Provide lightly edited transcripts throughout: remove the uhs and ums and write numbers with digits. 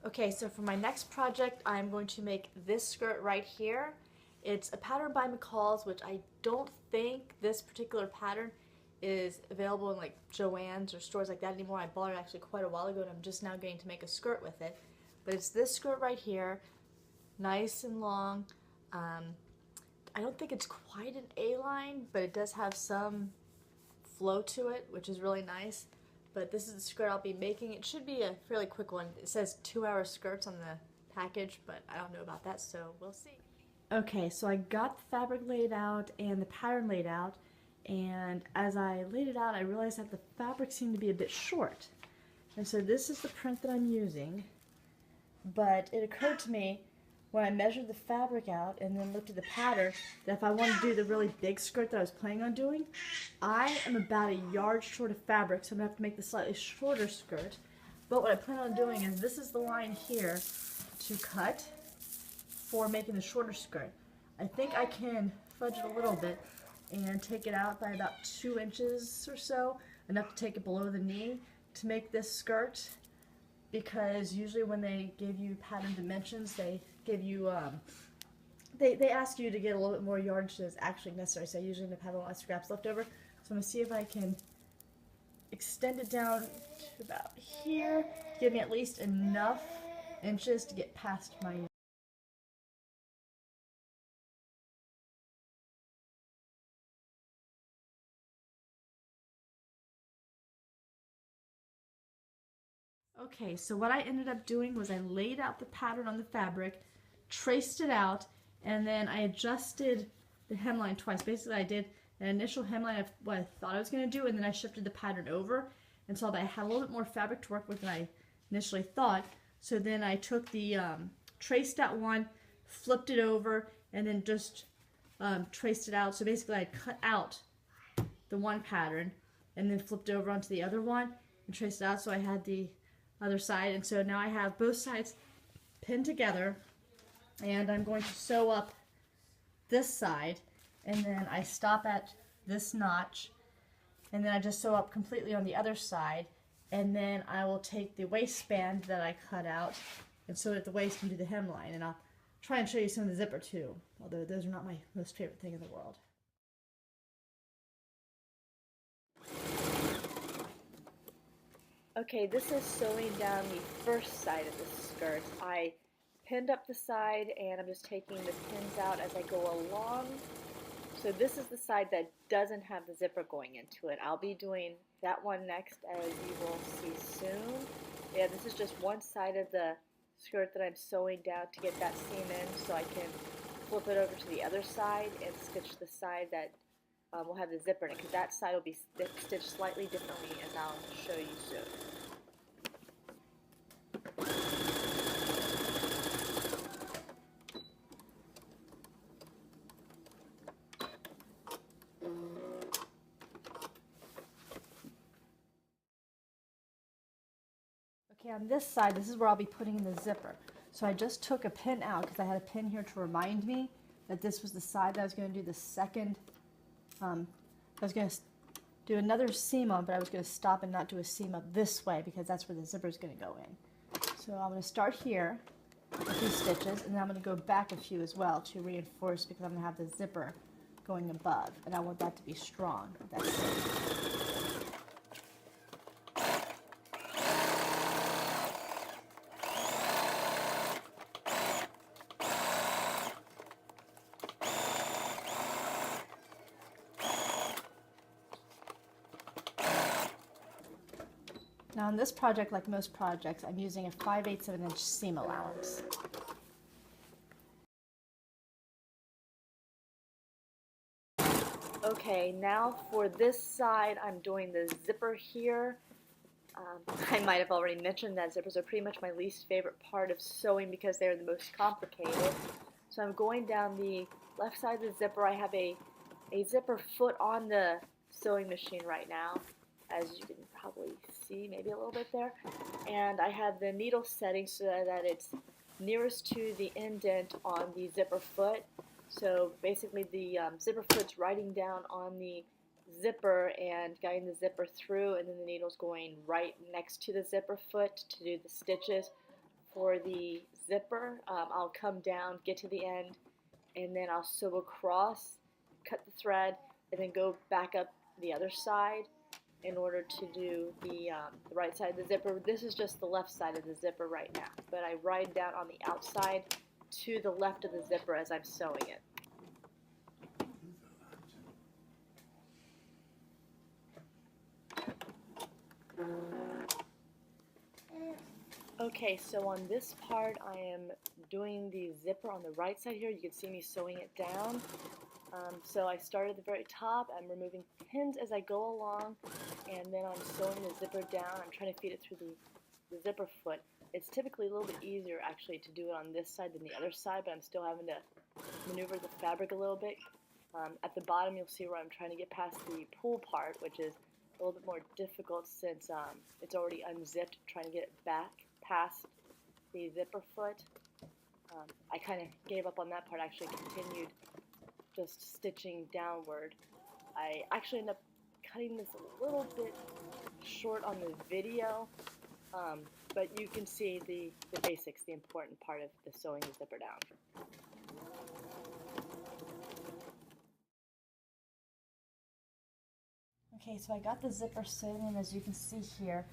Okay, so for my next project, I'm going to make this skirt right here. It's a pattern by McCall's, which I don't think this particular pattern is available in like Joann's or stores like that anymore. I bought it actually quite a while ago and I'm just now getting to make a skirt with it. But it's this skirt right here, nice and long. I don't think it's quite an A-line, but it does have some flow to it, which is really nice. But this is the skirt I'll be making. It should be a fairly quick one. It says 2-hour skirts on the package, but I don't know about that, so we'll see. Okay, so I got the fabric laid out and the pattern laid out, and as I laid it out, I realized that the fabric seemed to be a bit short. And so this is the print that I'm using, but it occurred to me when I measured the fabric out and then looked at the pattern that if I wanted to do the really big skirt that I was planning on doing, I am about a yard short of fabric, so I'm going to have to make the slightly shorter skirt. But what I plan on doing is this is the line here to cut for making the shorter skirt. I think I can fudge it a little bit and take it out by about 2 inches or so, enough to take it below the knee to make this skirt, because usually when they give you pattern dimensions, they give you they ask you to get a little bit more yardage than is actually necessary. So I usually end up having a lot of scraps left over. So I'm going to see if I can extend it down to about here, give me at least enough inches to get past my Okay, so what I ended up doing was I laid out the pattern on the fabric, traced it out, and then I adjusted the hemline twice. Basically, I did an initial hemline of what I thought I was going to do, and then I shifted the pattern over and saw that I had a little bit more fabric to work with than I initially thought. So then I took the traced out one, flipped it over, and then just traced it out. So basically, I cut out the one pattern and then flipped over onto the other one and traced it out, so I had the other side. And so now I have both sides pinned together, and I'm going to sew up this side, and then I stop at this notch, and then I just sew up completely on the other side, and then I will take the waistband that I cut out and sew it at the waist and do the hemline. And I'll try and show you some of the zipper too, although those are not my most favorite thing in the world. Okay, this is sewing down the first side of the skirt. I pinned up the side and I'm just taking the pins out as I go along. So this is the side that doesn't have the zipper going into it. I'll be doing that one next, as you will see soon. Yeah, this is just one side of the skirt that I'm sewing down to get that seam in, so I can flip it over to the other side and stitch the side that will have the zipper in it, because that side will be stitched slightly differently, as I'll show you soon. Okay, on this side, this is where I'll be putting in the zipper. So I just took a pin out because I had a pin here to remind me that this was the side that I was going to do the second, I was going to do another seam on, but I was going to stop and not do a seam up this way because that's where the zipper is going to go in. So I'm going to start here, a few stitches, and then I'm going to go back a few as well to reinforce, because I'm going to have the zipper going above, and I want that to be strong. That's it. Now on this project, like most projects, I'm using a 5/8 of an inch seam allowance. Okay, now for this side, I'm doing the zipper here. I might have already mentioned that zippers are pretty much my least favorite part of sewing because they're the most complicated. So I'm going down the left side of the zipper. I have a zipper foot on the sewing machine right now, as you can probably see, maybe a little bit there. And I have the needle setting so that it's nearest to the indent on the zipper foot. So basically the zipper foot's riding down on the zipper and guiding the zipper through, and then the needle's going right next to the zipper foot to do the stitches for the zipper, I'll come down, get to the end, and then I'll sew across, cut the thread, and then go back up the other side in order to do the right side of the zipper. This is just the left side of the zipper right now, but I ride down on the outside to the left of the zipper as I'm sewing it. Okay, so on this part I am doing the zipper on the right side here. You can see me sewing it down. So I start at the very top, I'm removing pins as I go along, and then I'm sewing the zipper down. I'm trying to feed it through the zipper foot. It's typically a little bit easier actually to do it on this side than the other side, but I'm still having to maneuver the fabric a little bit. At the bottom you'll see where I'm trying to get past the pull part, which is a little bit more difficult since it's already unzipped, trying to get it back past the zipper foot. I kind of gave up on that part, actually continued just stitching downward. I actually ended up cutting this a little bit short on the video, but you can see the basics, the important part of the sewing the zipper down. Okay, so I got the zipper sewn in, as you can see here,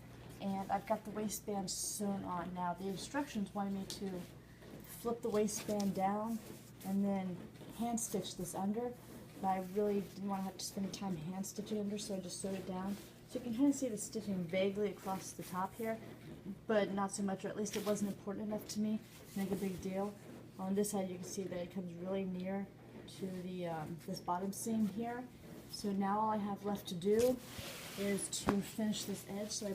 and I've got the waistband sewn on. Now the instructions wanted me to flip the waistband down and then hand stitch this under, but I really didn't want to have to spend time hand stitching under, so I just sewed it down. So you can kind of see the stitching vaguely across the top here, but not so much, or at least it wasn't important enough to me to make a big deal. On this side you can see that it comes really near to the this bottom seam here. So now all I have left to do is to finish this edge. So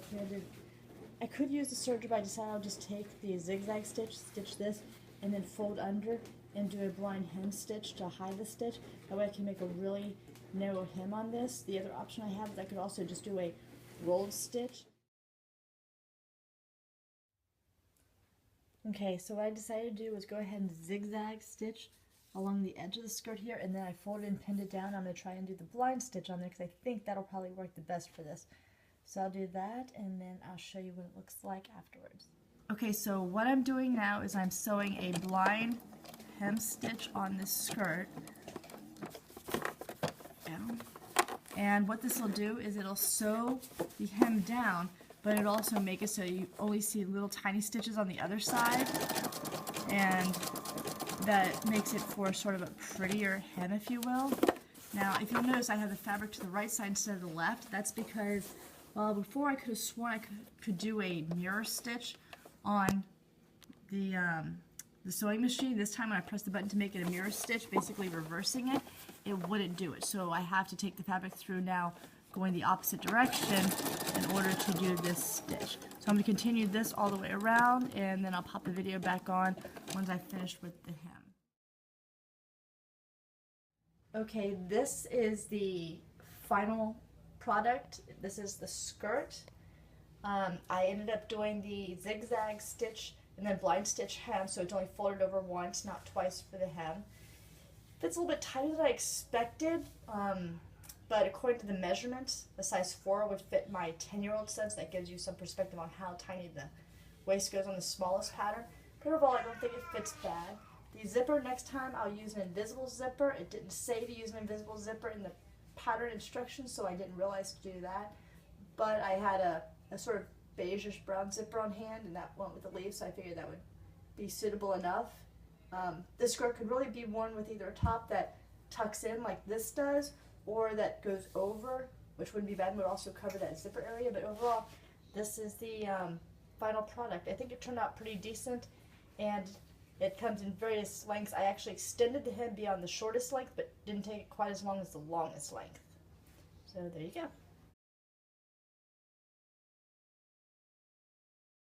I could use the serger, but I decided I'll just take the zigzag stitch, stitch this, and then fold under and do a blind hem stitch to hide the stitch. That way I can make a really narrow hem on this. The other option I have is I could also just do a rolled stitch. Okay, so what I decided to do was go ahead and zigzag stitch along the edge of the skirt here, and then I folded and pinned it down. I'm going to try and do the blind stitch on there because I think that'll probably work the best for this. So I'll do that, and then I'll show you what it looks like afterwards. Okay, so what I'm doing now is I'm sewing a blind hem stitch on this skirt. And what this will do is it'll sew the hem down, but it'll also make it so you only see little tiny stitches on the other side, and that makes it for sort of a prettier hem, if you will. Now, if you'll notice, I have the fabric to the right side instead of the left. That's because, well, before I could have sworn I could do a mirror stitch on the sewing machine. This time when I pressed the button to make it a mirror stitch, basically reversing it, it wouldn't do it. So I have to take the fabric through now, going the opposite direction in order to do this stitch. So I'm going to continue this all the way around, and then I'll pop the video back on once I've finished with the hem. Okay, this is the final product. This is the skirt. I ended up doing the zigzag stitch and then blind stitch hem, so it's only folded over once, not twice for the hem. Fits a little bit tighter than I expected, but according to the measurements, the size 4 would fit my 10-year-old sense. That gives you some perspective on how tiny the waist goes on the smallest pattern. But overall, I don't think it fits bad. The zipper, next time I'll use an invisible zipper. It didn't say to use an invisible zipper in the pattern instructions, so I didn't realize to do that. But I had a sort of beigeish brown zipper on hand, and that went with the leaves, so I figured that would be suitable enough. This skirt could really be worn with either a top that tucks in like this does, or that goes over, which wouldn't be bad and would also cover that zipper area. But overall, this is the final product. I think it turned out pretty decent, and it comes in various lengths. I actually extended the hem beyond the shortest length, but didn't take it quite as long as the longest length. So there you go.